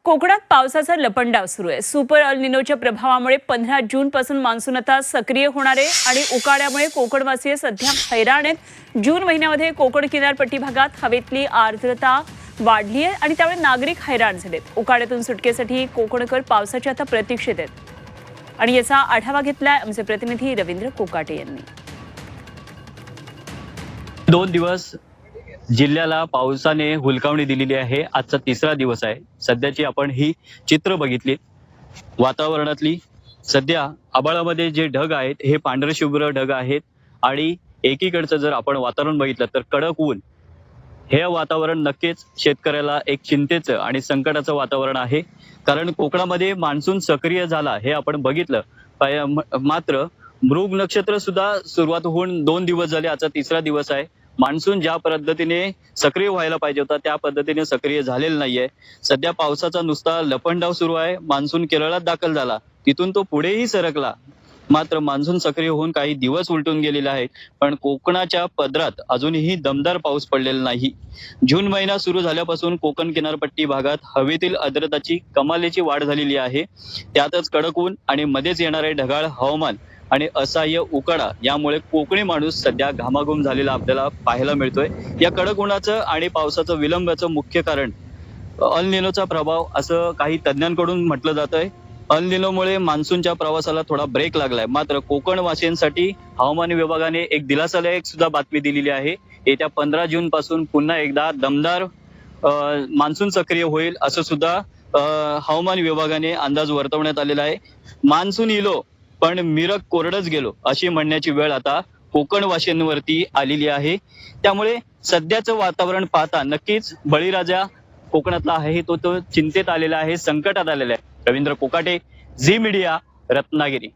कोकणात पावसाचा लपंडाव सुरू आहे। सुपर अल निनोच्या प्रभावामुळे 15 जून पासून मान्सून आता सक्रिय होणार आहे आणि उकाड्यामुळे कोकणवासीय सध्या हैराण आहेत। जून महिन्यामध्ये कोकण किनारपट्टी भागात हवेतली आर्द्रता वाढली आहे आणि त्यामुळे नागरिक हैराण झालेत। उकाड्यातून सुटकेसाठी कोकणकर पावसाच्या आता प्रतीक्षेत आहेत आणि याचा आढावा घेतलाय आमचे प्रतिनिधी रवींद्र कोकाटे यांनी। 2 दिवस जिल्ह्याला पावसाने हुलकावणी दिलेली आहे। आजचा तिसरा दिवस आहे। सध्याची आपण ही चित्र बघितली वातावरणातली। सध्या आभाळामध्ये जे ढग आहेत हे पांढरशुभ्र ढग आहेत आणि एकीकडचं जर आपण वातावरण बघितलं तर कडक ऊन। हे वातावरण नक्कीच शेतकऱ्याला एक चिंतेचं आणि संकटाचं वातावरण आहे, कारण कोकणामध्ये मान्सून सक्रिय झाला हे आपण बघितलं। मात्र मृग नक्षत्र सुद्धा सुरुवात होऊन 2 दिवस झाले, आजचा तिसरा दिवस आहे। मान्सून ज्या पद्धतीने सक्रिय व्हायला पाहिजे होता त्या पद्धतीने सक्रिय झालेला नाहीये। सध्या पावसाचा नुसता लपंडाव सुरू आहे। मान्सून केरळात दाखल झाला, तिथून तो पुढेही सरकला, मात्र मान्सून सक्रिय होऊन काही दिवस उलटून गेलेले आहेत, पण कोकणाच्या पदरात अजूनही दमदार पाऊस पडलेला नाही। जून महिना सुरू झाल्यापासून कोकण किनारपट्टी भागात हवेतील आर्द्रताची कमालीची वाढ झालेली आहे। त्यातच कडक ऊन आणि मध्येच येणारे ढगाळ हवामान आणि असह्य उकाडा यामुळे कोकणी माणूस सध्या घामाघूम झालेला आपल्याला पाहायला मिळतोय। या कडक उन्हाचं आणि पावसाचं विलंबाचं मुख्य कारण अल निनोचा प्रभाव असं काही तज्ञांकडून म्हटलं जातंय। अल निनोमुळे मान्सूनच्या प्रवासाला थोडा ब्रेक लागलाय, मात्र कोकण वासियांसाठी हवामान विभागाने एक दिलासादायक सुद्धा बातमी दिलेली आहे। येत्या 15 जून पासून पुन्हा एकदा दमदार मान्सून सक्रिय होईल असं सुद्धा हवामान विभागाने अंदाज वर्तवण्यात आलेला आहे। मान्सून इलो पण मिरग कोरडच गेलो अशी म्हणण्याची वेळ आता कोकणवासियांवरती आलेली आहे। त्यामुळे सध्याचं वातावरण पाहता नक्कीच बळीराजा कोकणातला आहे तो चिंतेत आलेला आहे, संकटात आलेला आहे। Ravindra Kokate, Zee Media, Ratnagiri.